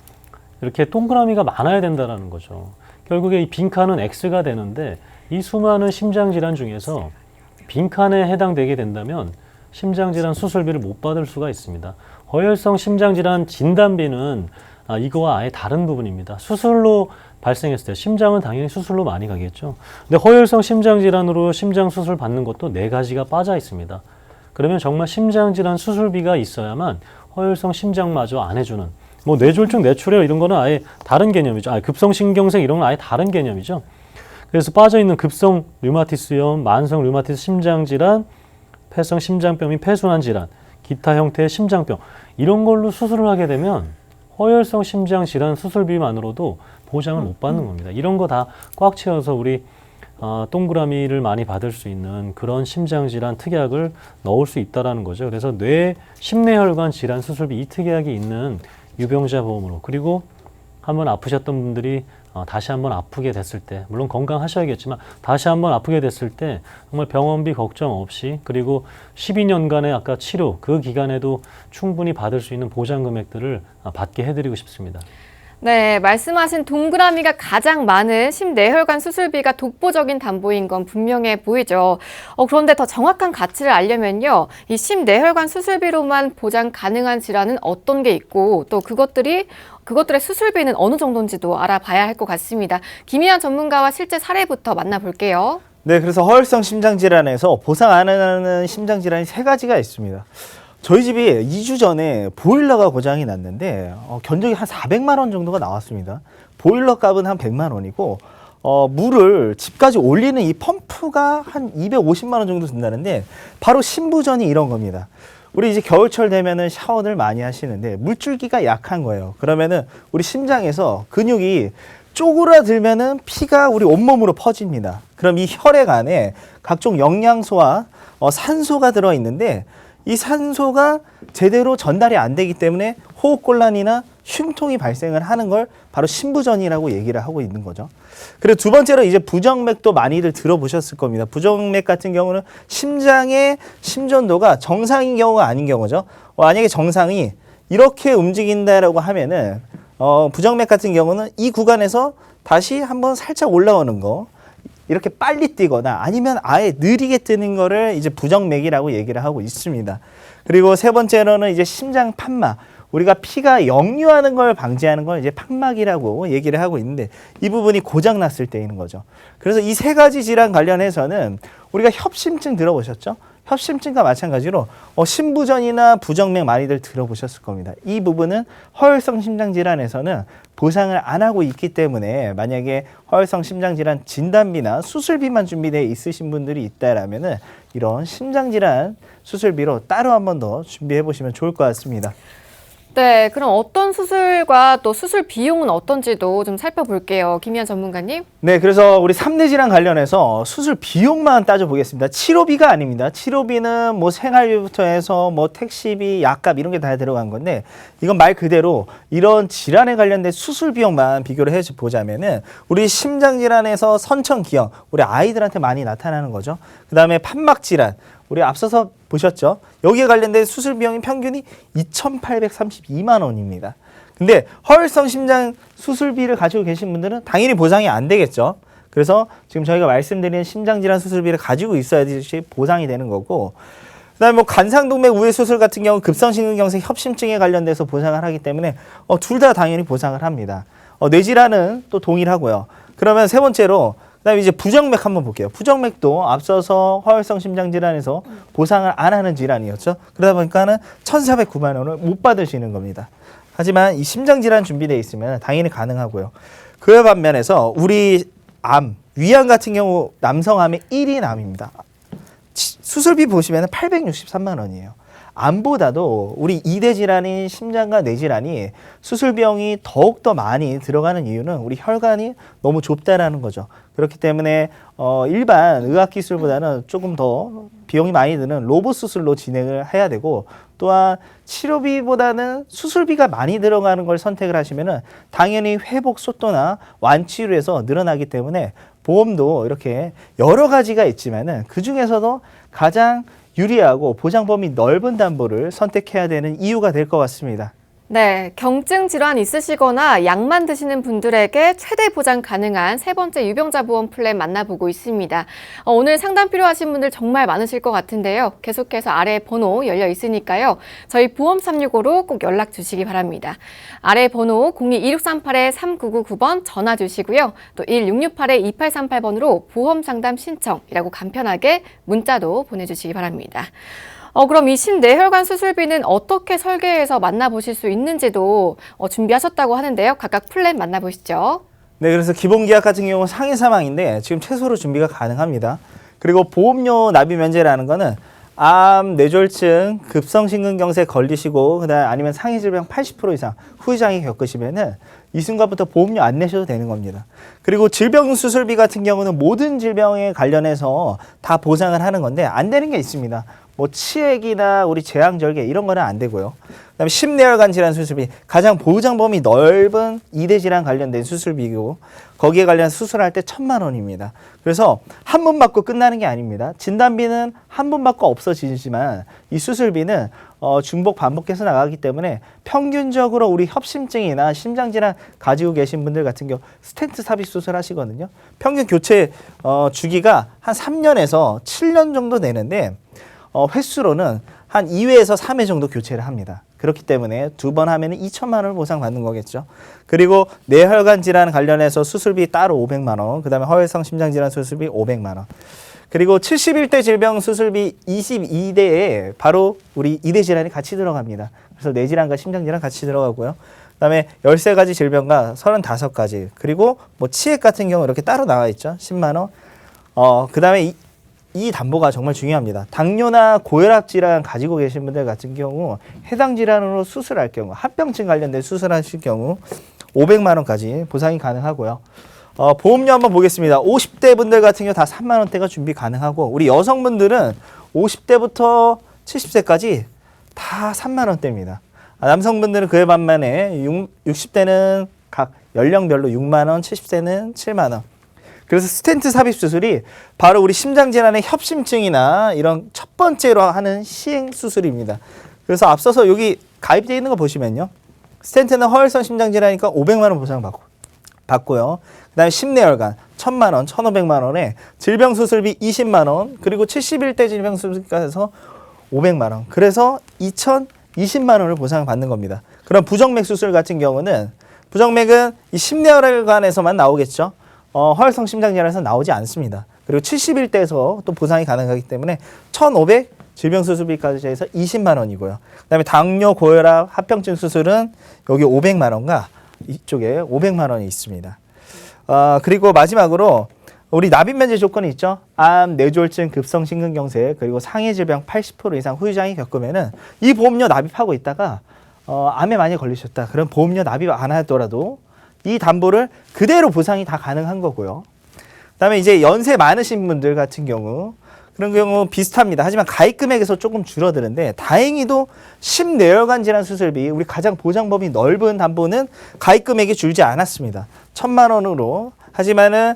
이렇게 동그라미가 많아야 된다라는 거죠. 결국에 이 빈칸은 X가 되는데 이 수많은 심장 질환 중에서 빈칸에 해당되게 된다면 심장질환 수술비를 못 받을 수가 있습니다. 허혈성 심장질환 진단비는 이거와 아예 다른 부분입니다. 수술로 발생했을 때 심장은 당연히 수술로 많이 가겠죠. 근데 허혈성 심장질환으로 심장 수술 받는 것도 4가지가 빠져 있습니다. 그러면 정말 심장질환 수술비가 있어야만 허혈성 심장마저 안 해주는 뭐 뇌졸중, 뇌출혈 이런 거는 아예 다른 개념이죠. 급성신경색 이런 건 아예 다른 개념이죠. 그래서 빠져 있는 급성 류마티스염, 만성 류마티스 심장질환, 폐성 심장병 및 폐순환 질환, 기타 형태의 심장병 이런 걸로 수술을 하게 되면 허혈성 심장 질환 수술비만으로도 보장을 못 받는 겁니다. 이런 거 다 꽉 채워서 우리 동그라미를 많이 받을 수 있는 그런 심장 질환 특약을 넣을 수 있다라는 거죠. 그래서 뇌 심내혈관 질환 수술비 이 특약이 있는 유병자 보험으로 그리고 한번 아프셨던 분들이 다시 한번 아프게 됐을 때 물론 건강하셔야겠지만 다시 한번 아프게 됐을 때 정말 병원비 걱정 없이 그리고 12년간의 아까 치료 그 기간에도 충분히 받을 수 있는 보장 금액들을 받게 해드리고 싶습니다. 네, 말씀하신 동그라미가 가장 많은 심내혈관 수술비가 독보적인 담보인 건 분명해 보이죠. 그런데 더 정확한 가치를 알려면요. 이 심내혈관 수술비로만 보장 가능한 질환은 어떤 게 있고 또 그것들의 수술비는 어느 정도인지도 알아봐야 할 것 같습니다. 김희한 전문가와 실제 사례부터 만나볼게요. 네, 그래서 허혈성 심장질환에서 보상 안 하는 심장질환이 3가지가 있습니다. 저희 집이 2주 전에 보일러가 고장이 났는데 견적이 한 400만 원 정도가 나왔습니다. 보일러 값은 한 100만 원이고 물을 집까지 올리는 이 펌프가 한 250만 원 정도 든다는데 바로 신부전이 이런 겁니다. 우리 이제 겨울철 되면은 샤워를 많이 하시는데 물줄기가 약한 거예요. 그러면은 우리 심장에서 근육이 쪼그라들면은 피가 우리 온몸으로 퍼집니다. 그럼 이 혈액 안에 각종 영양소와 산소가 들어있는데 이 산소가 제대로 전달이 안 되기 때문에 호흡곤란이나 흉통이 발생을 하는 걸 바로 신부전이라고 얘기를 하고 있는 거죠. 그리고 두 번째로 이제 부정맥도 많이들 들어보셨을 겁니다. 부정맥 같은 경우는 심장의 심전도가 정상인 경우가 아닌 경우죠. 만약에 정상이 이렇게 움직인다라고 하면은 부정맥 같은 경우는 이 구간에서 다시 한번 살짝 올라오는 거 이렇게 빨리 뛰거나 아니면 아예 느리게 뜨는 거를 이제 부정맥이라고 얘기를 하고 있습니다. 그리고 세 번째로는 이제 심장 판막. 우리가 피가 역류하는 걸 방지하는 걸 이제 판막이라고 얘기를 하고 있는데 이 부분이 고장 났을 때인 거죠. 그래서 이 3가지 질환 관련해서는 우리가 협심증 들어보셨죠? 협심증과 마찬가지로 신부전이나 부정맥 많이들 들어보셨을 겁니다. 이 부분은 허혈성 심장질환에서는 보상을 안 하고 있기 때문에 만약에 허혈성 심장질환 진단비나 수술비만 준비되어 있으신 분들이 있다라면은 이런 심장질환 수술비로 따로 한 번 더 준비해 보시면 좋을 것 같습니다. 네, 그럼 어떤 수술과 또 수술 비용은 어떤지도 좀 살펴볼게요. 김희한 전문가님. 네, 그래서 우리 3대 질환 관련해서 수술 비용만 따져보겠습니다. 치료비가 아닙니다. 치료비는 뭐 생활비부터 해서 뭐 택시비, 약값 이런 게 다 들어간 건데 이건 말 그대로 이런 질환에 관련된 수술 비용만 비교를 해보자면은 우리 심장 질환에서 선천기형, 우리 아이들한테 많이 나타나는 거죠. 그 다음에 판막 질환. 우리 앞서서 보셨죠? 여기에 관련된 수술 비용이 평균이 2,832만 원입니다. 근데 허혈성 심장 수술비를 가지고 계신 분들은 당연히 보상이 안 되겠죠. 그래서 지금 저희가 말씀드리는 심장질환 수술비를 가지고 있어야지 보상이 되는 거고 그다음에 뭐 간상동맥 우회 수술 같은 경우 급성심근경색 협심증에 관련돼서 보상을 하기 때문에 둘 다 당연히 보상을 합니다. 뇌질환은 또 동일하고요. 그러면 세 번째로 그다음에 이제 부정맥 한번 볼게요. 부정맥도 앞서서 허혈성 심장질환에서 보상을 안 하는 질환이었죠. 그러다 보니까는 1,409만 원을 못 받으시는 겁니다. 하지만 이 심장질환 준비되어 있으면 당연히 가능하고요. 그에 반면에서 우리 암, 위암 같은 경우 남성암의 1인 암입니다. 수술비 보시면 863만 원이에요. 암보다도 우리 2대 질환인 심장과 뇌질환이 수술 비용이 더욱더 많이 들어가는 이유는 우리 혈관이 너무 좁다라는 거죠. 그렇기 때문에 일반 의학기술보다는 조금 더 비용이 많이 드는 로봇 수술로 진행을 해야 되고, 또한 치료비보다는 수술비가 많이 들어가는 걸 선택을 하시면은 당연히 회복 속도나 완치율에서 늘어나기 때문에 보험도 이렇게 여러 가지가 있지만은 그 중에서도 가장 유리하고 보장 범위 넓은 담보를 선택해야 되는 이유가 될 것 같습니다. 네, 경증 질환 있으시거나 약만 드시는 분들에게 최대 보장 가능한 세 번째 유병자 보험 플랜 만나보고 있습니다. 오늘 상담 필요하신 분들 정말 많으실 것 같은데요. 계속해서 아래 번호 열려 있으니까요. 저희 보험 365로 꼭 연락 주시기 바랍니다. 아래 번호 02-2638-3999번 전화 주시고요. 또 1668-2838번으로 보험 상담 신청이라고 간편하게 문자도 보내주시기 바랍니다. 그럼 이 심뇌혈관 수술비는 어떻게 설계해서 만나보실 수 있는지도 준비하셨다고 하는데요. 각각 플랜 만나보시죠. 네, 그래서 기본 계약 같은 경우 상해 사망인데 지금 최소로 준비가 가능합니다. 그리고 보험료 납입 면제라는 거는 암, 뇌졸중, 급성심근경색 걸리시고 그다음 아니면 상해 질병 80% 이상 후유장애 겪으시면은 이 순간부터 보험료 안 내셔도 되는 겁니다. 그리고 질병 수술비 같은 경우는 모든 질병에 관련해서 다 보상을 하는 건데 안 되는 게 있습니다. 뭐 치액이나 우리 제왕절개 이런 거는 안 되고요. 그다음에 심뇌혈관 질환 수술비 가장 보장 범위 넓은 2대 질환 관련된 수술비고 거기에 관련 수술할 때 1,000만 원입니다. 그래서 한 번 받고 끝나는 게 아닙니다. 진단비는 한 번 받고 없어지지만 이 수술비는 중복 반복해서 나가기 때문에 평균적으로 우리 협심증이나 심장 질환 가지고 계신 분들 같은 경우 스텐트 삽입 수술 하시거든요. 평균 교체 주기가 한 3년에서 7년 정도 되는데 횟수로는 한 2회에서 3회 정도 교체를 합니다. 그렇기 때문에 두 번 하면 2천만 원을 보상받는 거겠죠. 그리고 뇌혈관 질환 관련해서 수술비 따로 500만 원, 그 다음에 허혈성 심장질환 수술비 500만 원. 그리고 71대 질병 수술비 22대에 바로 우리 2대 질환이 같이 들어갑니다. 그래서 뇌질환과 심장질환 같이 들어가고요. 그 다음에 13가지 질병과 35가지. 그리고 뭐 치액 같은 경우 이렇게 따로 나와 있죠. 10만 원. 그 다음에 이 담보가 정말 중요합니다. 당뇨나 고혈압 질환 가지고 계신 분들 같은 경우 해당 질환으로 수술할 경우 합병증 관련된 수술하실 경우 500만 원까지 보상이 가능하고요. 보험료 한번 보겠습니다. 50대 분들 같은 경우 다 3만 원대가 준비 가능하고 우리 여성분들은 50대부터 70세까지 다 3만 원대입니다. 남성분들은 그에 반면에 60대는 각 연령별로 6만 원, 70세는 7만 원. 그래서 스텐트 삽입 수술이 바로 우리 심장질환의 협심증이나 이런 첫 번째로 하는 시행 수술입니다. 그래서 앞서서 여기 가입되어 있는 거 보시면요. 스텐트는 허혈성 심장질환이니까 500만 원 보상 받고요. 그 다음에 심뇌혈관 1,000만 원, 1,500만 원에 질병 수술비 20만 원, 그리고 71대 질병 수술비까지 해서 500만 원. 그래서 2,020만 원을 보상을 받는 겁니다. 그럼 부정맥 수술 같은 경우는 부정맥은 이 심뇌혈관에서만 나오겠죠. 허혈성 심장질환에서 나오지 않습니다. 그리고 71대에서 또 보상이 가능하기 때문에 1,500 질병수술비까지 해서 20만 원이고요. 그다음에 당뇨, 고혈압, 합병증 수술은 여기 500만 원과 이쪽에 500만 원이 있습니다. 그리고 마지막으로 우리 납입 면제 조건이 있죠. 암, 뇌졸중, 급성심근경색 그리고 상해 질병 80% 이상 후유장애 겪으면은 이 보험료 납입하고 있다가 암에 많이 걸리셨다. 그럼 보험료 납입 안 하더라도 이 담보를 그대로 보상이 다 가능한 거고요. 그다음에 이제 연세 많으신 분들 같은 경우 그런 경우 비슷합니다. 하지만 가입 금액에서 조금 줄어드는데 다행히도 심뇌혈관 질환 수술비 우리 가장 보장 범위 넓은 담보는 가입 금액이 줄지 않았습니다. 1,000만 원으로 하지만은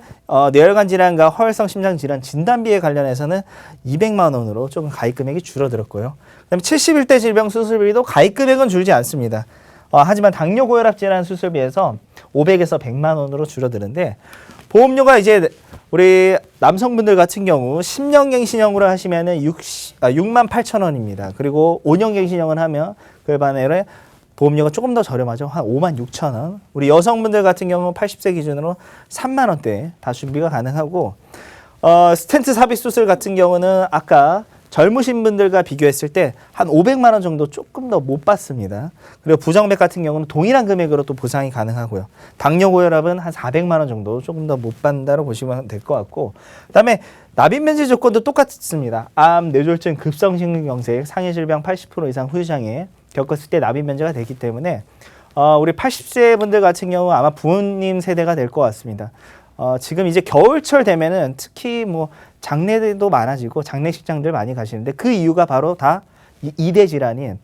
뇌혈관 질환과 허혈성 심장 질환 진단비에 관련해서는 200만 원으로 조금 가입 금액이 줄어들었고요. 그다음에 71대 질병 수술비도 가입 금액은 줄지 않습니다. 하지만 당뇨 고혈압 질환 수술비에서 500에서 100만 원으로 줄어드는데 보험료가 이제 우리 남성분들 같은 경우 10년 갱신형으로 하시면은 6만 8천 원입니다. 그리고 5년 갱신형을 하면 그에 반해 보험료가 조금 더 저렴하죠. 한 5만 6천 원. 우리 여성분들 같은 경우 80세 기준으로 3만 원대 다 준비가 가능하고 스텐트 삽입 수술 같은 경우는 아까 젊으신 분들과 비교했을 때 한 500만 원 정도 조금 더 못 받습니다. 그리고 부정맥 같은 경우는 동일한 금액으로 또 보상이 가능하고요. 당뇨 고혈압은 한 400만 원 정도 조금 더 못 받는다고 보시면 될 것 같고, 그다음에 납입 면제 조건도 똑같습니다. 암, 뇌졸중, 급성심근경색, 상해 질병 80% 이상 후유장애 겪었을 때 납입 면제가 되기 때문에 우리 80세 분들 같은 경우 아마 부모님 세대가 될 것 같습니다. 지금 이제 겨울철 되면은 특히 뭐 장례도 많아지고 장례식장들 많이 가시는데 그 이유가 바로 다 이대 질환인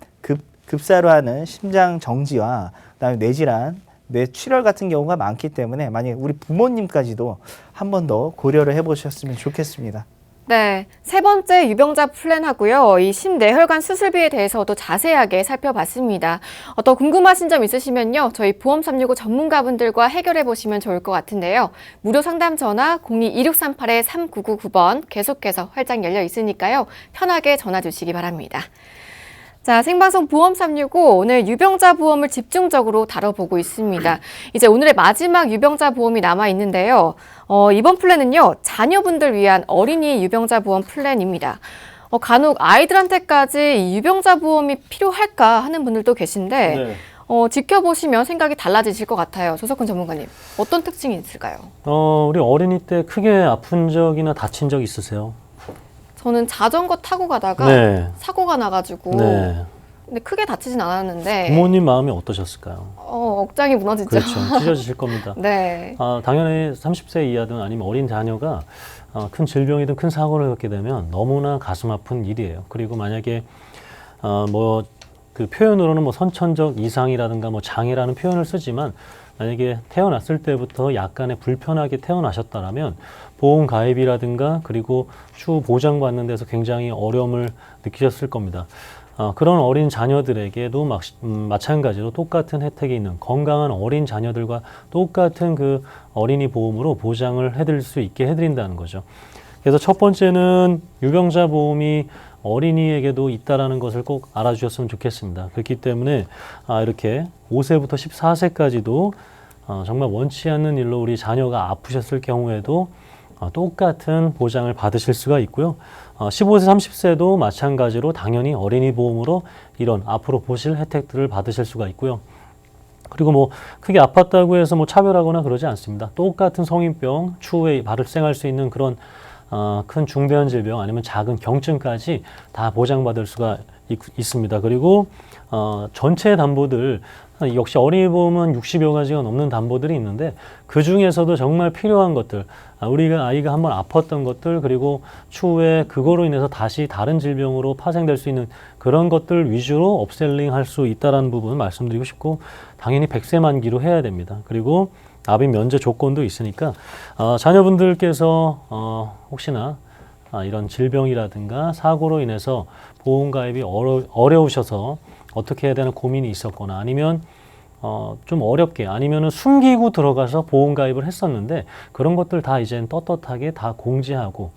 급사로 하는 심장 정지와 그다음에 뇌질환, 뇌출혈 같은 경우가 많기 때문에 만약 우리 부모님까지도 한 번 더 고려를 해보셨으면 좋겠습니다. 네, 세 번째 유병자 플랜하고요. 이 심뇌혈관 수술비에 대해서도 자세하게 살펴봤습니다. 더 궁금하신 점 있으시면요. 저희 보험 365 전문가분들과 해결해 보시면 좋을 것 같은데요. 무료 상담 전화 02-2638-3999번 계속해서 활짝 열려 있으니까요. 편하게 전화 주시기 바랍니다. 자, 생방송 보험 365 오늘 유병자 보험을 집중적으로 다뤄보고 있습니다. 이제 오늘의 마지막 유병자 보험이 남아 있는데요. 이번 플랜은요, 자녀분들 위한 어린이 유병자 보험 플랜입니다. 간혹 아이들한테까지 이 유병자 보험이 필요할까 하는 분들도 계신데, 네. 지켜보시면 생각이 달라지실 것 같아요. 조석훈 전문가님, 어떤 특징이 있을까요? 우리 어린이 때 크게 아픈 적이나 다친 적 있으세요? 저는 자전거 타고 가다가 네. 사고가 나가지고 네. 근데 크게 다치진 않았는데 부모님 마음이 어떠셨을까요? 억장이 무너지죠. 그렇죠. 찢어지실 겁니다. 네. 당연히 30세 이하든 아니면 어린 자녀가 큰 질병이든 큰 사고를 겪게 되면 너무나 가슴 아픈 일이에요. 그리고 만약에 그 표현으로는 뭐 선천적 이상이라든가 뭐 장애라는 표현을 쓰지만 만약에 태어났을 때부터 약간의 불편하게 태어나셨다라면 보험 가입이라든가 그리고 추후 보장받는 데서 굉장히 어려움을 느끼셨을 겁니다. 그런 어린 자녀들에게도 마찬가지로 똑같은 혜택이 있는 건강한 어린 자녀들과 똑같은 그 어린이 보험으로 보장을 해드릴 수 있게 해드린다는 거죠. 그래서 첫 번째는 유병자 보험이 어린이에게도 있다라는 것을 꼭 알아주셨으면 좋겠습니다. 그렇기 때문에 이렇게 5세부터 14세까지도 정말 원치 않는 일로 우리 자녀가 아프셨을 경우에도 똑같은 보장을 받으실 수가 있고요. 15세, 30세도 마찬가지로 당연히 어린이 보험으로 이런 앞으로 보실 혜택들을 받으실 수가 있고요. 그리고 뭐 크게 아팠다고 해서 뭐 차별하거나 그러지 않습니다. 똑같은 성인병, 추후에 발생할 수 있는 그런 큰 중대한 질병 아니면 작은 경증까지 다 보장받을 수가 있습니다. 그리고 전체 담보들 역시 어린이 보험은 60여 가지가 넘는 담보들이 있는데 그 중에서도 정말 필요한 것들, 우리가 아이가 한번 아팠던 것들 그리고 추후에 그거로 인해서 다시 다른 질병으로 파생될 수 있는 그런 것들 위주로 업셀링 할 수 있다는 부분 말씀드리고 싶고 당연히 100세 만기로 해야 됩니다. 그리고 납입 면제 조건도 있으니까 자녀분들께서 혹시나 이런 질병이라든가 사고로 인해서 보험 가입이 어려우셔서 어떻게 해야 되는 고민이 있었거나 아니면 좀 어렵게 아니면은 숨기고 들어가서 보험 가입을 했었는데 그런 것들 다 이제는 떳떳하게 다 고지하고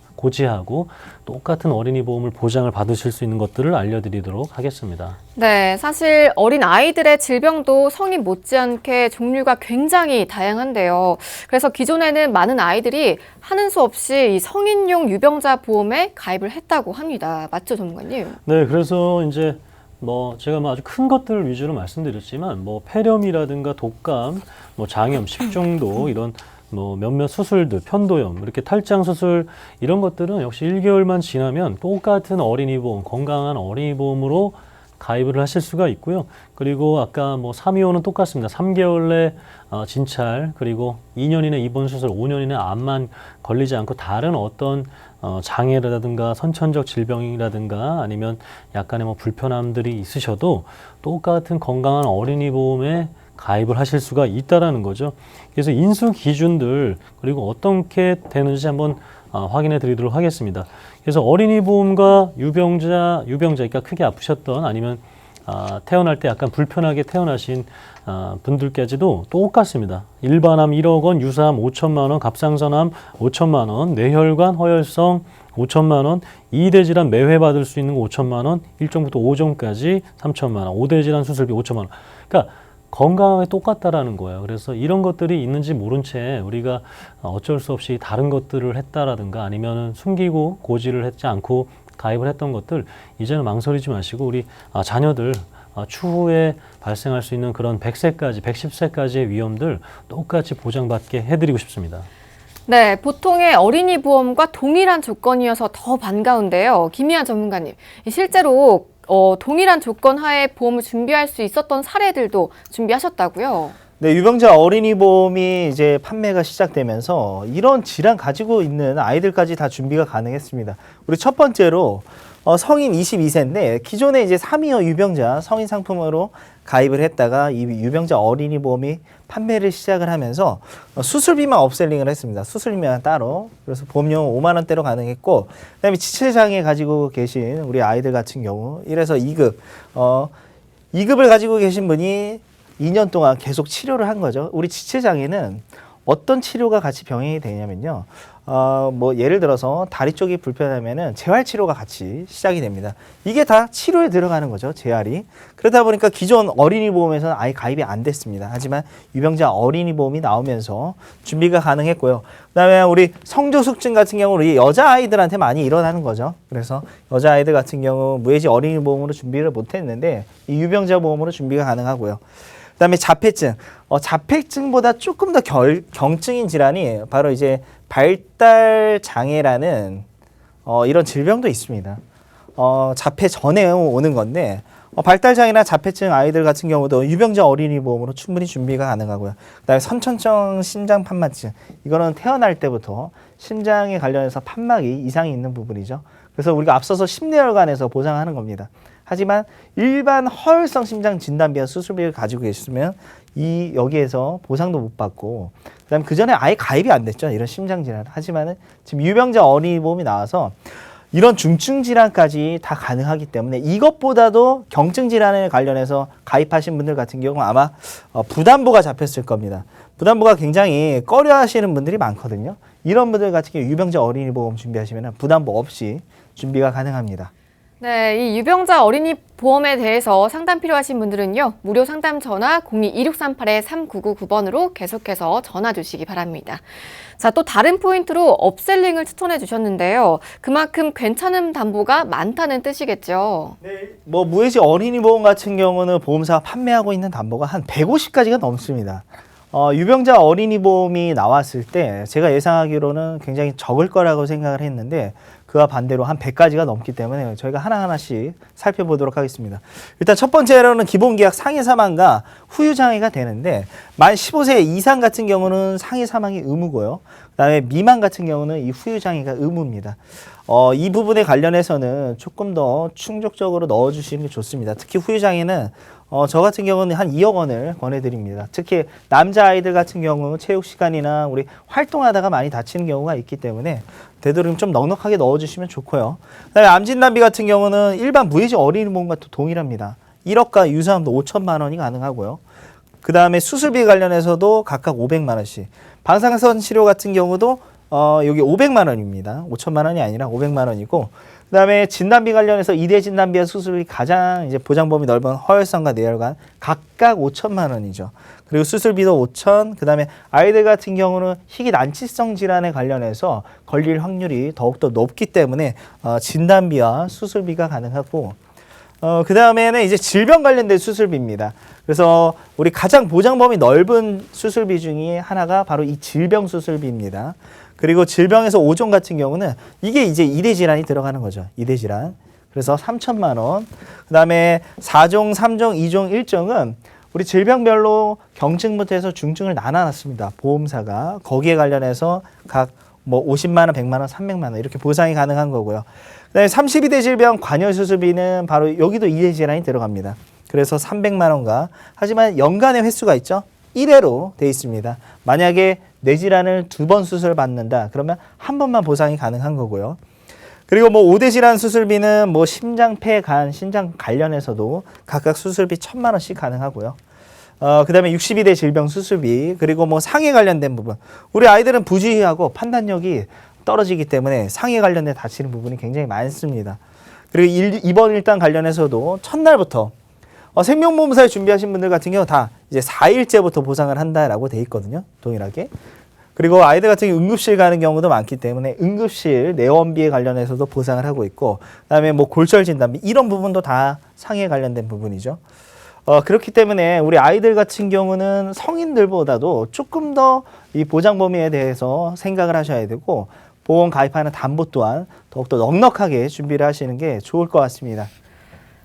똑같은 어린이 보험을 보장을 받으실 수 있는 것들을 알려드리도록 하겠습니다. 네, 사실 어린 아이들의 질병도 성인 못지않게 종류가 굉장히 다양한데요. 그래서 기존에는 많은 아이들이 하는 수 없이 이 성인용 유병자 보험에 가입을 했다고 합니다. 맞죠, 전문가님? 네, 그래서 이제 제가 아주 큰 것들 위주로 말씀드렸지만 폐렴이라든가 독감, 장염, 식중독 이런 몇몇 수술들, 편도염, 이렇게 탈장 수술 이런 것들은 역시 1개월만 지나면 똑같은 어린이 보험, 건강한 어린이 보험으로 가입을 하실 수가 있고요. 그리고 아까 325는 똑같습니다. 3개월 내 진찰, 그리고 2년 이내 입원 수술, 5년 이내 암만 걸리지 않고 다른 어떤 장애라든가 선천적 질병이라든가 아니면 약간의 불편함들이 있으셔도 똑같은 건강한 어린이 보험에 가입을 하실 수가 있다라는 거죠. 그래서 인수 기준들 그리고 어떻게 되는지 한번 확인해 드리도록 하겠습니다. 그래서 어린이 보험과 유병자 그러니까 크게 아프셨던 아니면 태어날 때 약간 불편하게 태어나신 분들까지도 똑같습니다. 일반암 1억 원, 유사암 5천만 원, 갑상선암 5천만 원, 뇌혈관, 허혈성 5천만 원, 2대 질환 매회 받을 수 있는 거 5천만 원, 1종부터 5종까지 3천만 원, 5대 질환 수술비 5천만 원. 그러니까 건강하게 똑같다라는 거예요. 그래서 이런 것들이 있는지 모른 채 우리가 어쩔 수 없이 다른 것들을 했다라든가 아니면은 숨기고 고지를 했지 않고 가입을 했던 것들 이제는 망설이지 마시고 우리 자녀들 추후에 발생할 수 있는 그런 100세까지, 110세까지의 위험들 똑같이 보장받게 해드리고 싶습니다. 네, 보통의 어린이 보험과 동일한 조건이어서 더 반가운데요. 김희아 전문가님, 실제로 동일한 조건 하에 보험을 준비할 수 있었던 사례들도 준비하셨다고요? 네, 유병자 어린이 보험이 이제 판매가 시작되면서 이런 질환 가지고 있는 아이들까지 다 준비가 가능했습니다. 우리 첫 번째로 성인 22세인데 기존에 이제 3위어 유병자 성인 상품으로 가입을 했다가 이 유병자 어린이 보험이 판매를 시작을 하면서 수술비만 업셀링을 했습니다. 수술비만 따로. 그래서 보험료 5만 원대로 가능했고, 그다음에 지체장애 가지고 계신 우리 아이들 같은 경우 이래서 2급 2급을 가지고 계신 분이 2년 동안 계속 치료를 한 거죠. 우리 지체장애는 어떤 치료가 같이 병행이 되냐면요. 뭐 예를 들어서 다리 쪽이 불편하면은 재활 치료가 같이 시작이 됩니다. 이게 다 치료에 들어가는 거죠. 재활이. 그러다 보니까 기존 어린이 보험에서는 아예 가입이 안 됐습니다. 하지만 유병자 어린이 보험이 나오면서 준비가 가능했고요. 그다음에 우리 성조숙증 같은 경우 우리 여자 아이들한테 많이 일어나는 거죠. 그래서 여자 아이들 같은 경우 무해지 어린이 보험으로 준비를 못 했는데 이 유병자 보험으로 준비가 가능하고요. 그다음에 자폐증. 자폐증보다 조금 더 경증인 질환이 바로 이제 발달 장애라는 이런 질병도 있습니다. 자폐 전에 오는 건데 발달 장애나 자폐증 아이들 같은 경우도 유병자 어린이 보험으로 충분히 준비가 가능하고요. 그다음에 선천성 심장 판막증. 이거는 태어날 때부터 심장에 관련해서 판막이 이상이 있는 부분이죠. 그래서 우리가 앞서서 심내혈관에서 보장하는 겁니다. 하지만 일반 허혈성 심장 진단비와 수술비를 가지고 계시면 여기에서 보상도 못 받고, 그다음에 그 전에 아예 가입이 안 됐죠. 이런 심장 질환. 하지만은 지금 유병자 어린이 보험이 나와서 이런 중증 질환까지 다 가능하기 때문에 이것보다도 경증 질환에 관련해서 가입하신 분들 같은 경우는 아마 부담부가 잡혔을 겁니다. 부담부가 굉장히 꺼려하시는 분들이 많거든요. 이런 분들 같은 경우 유병자 어린이 보험 준비하시면 부담부 없이 준비가 가능합니다. 네, 이 유병자 어린이 보험에 대해서 상담 필요하신 분들은요, 무료 상담 전화 02-2638-3999번으로 계속해서 전화 주시기 바랍니다. 자, 또 다른 포인트로 업셀링을 추천해 주셨는데요. 그만큼 괜찮은 담보가 많다는 뜻이겠죠. 네, 뭐 무해지 어린이 보험 같은 경우는 보험사가 판매하고 있는 담보가 한 150가지가 넘습니다. 유병자 어린이 보험이 나왔을 때 제가 예상하기로는 굉장히 적을 거라고 생각을 했는데 그와 반대로 한 100가지가 넘기 때문에 저희가 하나하나씩 살펴보도록 하겠습니다. 일단 첫 번째로는 기본계약 상해 사망과 후유 장애가 되는데 만 15세 이상 같은 경우는 상해 사망이 의무고요. 그다음에 미만 같은 경우는 이 후유 장애가 의무입니다. 이 부분에 관련해서는 조금 더 충족적으로 넣어주시는 게 좋습니다. 특히 후유 장애는 저 같은 경우는 한 2억 원을 권해드립니다. 특히 남자아이들 같은 경우 체육 시간이나 우리 활동하다가 많이 다치는 경우가 있기 때문에 되도록 좀 넉넉하게 넣어주시면 좋고요. 그다음에 암진단비 같은 경우는 일반 무해지 어린이 보험과 또 동일합니다. 1억과 유사암도 5천만 원이 가능하고요. 그 다음에 수술비 관련해서도 각각 500만 원씩. 방사선 치료 같은 경우도 여기 500만 원입니다. 5천만 원이 아니라 500만 원이고, 그 다음에 진단비 관련해서 이대 진단비와 수술비 가장 이제 보장범위 넓은 허혈성과 뇌혈관 각각 5천만 원이죠. 그리고 수술비도 5천, 그 다음에 아이들 같은 경우는 희귀 난치성 질환에 관련해서 걸릴 확률이 더욱더 높기 때문에 진단비와 수술비가 가능하고, 그 다음에는 이제 질병 관련된 수술비입니다. 그래서 우리 가장 보장 범위 넓은 수술비 중에 하나가 바로 이 질병 수술비입니다. 그리고 질병에서 5종 같은 경우는 이게 이제 2대 질환이 들어가는 거죠. 2대 질환. 그래서 3천만 원. 그 다음에 4종, 3종, 2종, 1종은 우리 질병별로 경증부터 해서 중증을 나눠놨습니다. 보험사가. 거기에 관련해서 각 뭐 50만 원, 100만 원, 300만 원 이렇게 보상이 가능한 거고요. 그다음에 32대 질병 관여 수술비는 바로 여기도 2대 질환이 들어갑니다. 그래서 300만 원과, 하지만 연간의 횟수가 있죠. 1회로 돼 있습니다. 만약에 뇌질환을 2번 수술 받는다 그러면 한 번만 보상이 가능한 거고요. 그리고 뭐 5대 질환 수술비는 뭐 심장, 폐, 간, 신장 관련해서도 각각 수술비 1,000만 원씩 가능하고요. 그 다음에 62대 질병 수술비, 그리고 뭐 상해 관련된 부분. 우리 아이들은 부주의하고 판단력이 떨어지기 때문에 상해 관련된 다치는 부분이 굉장히 많습니다. 그리고 입원 일당 관련해서도 첫날부터 생명보험사에 준비하신 분들 같은 경우 다 이제 4일째부터 보상을 한다라고 돼 있거든요. 동일하게. 그리고 아이들 같은 경우 응급실 가는 경우도 많기 때문에 응급실 내원비에 관련해서도 보상을 하고 있고, 그다음에 뭐 골절 진단비 이런 부분도 다 상해에 관련된 부분이죠. 그렇기 때문에 우리 아이들 같은 경우는 성인들보다도 조금 더 이 보장 범위에 대해서 생각을 하셔야 되고, 보험 가입하는 담보 또한 더욱더 넉넉하게 준비를 하시는 게 좋을 것 같습니다.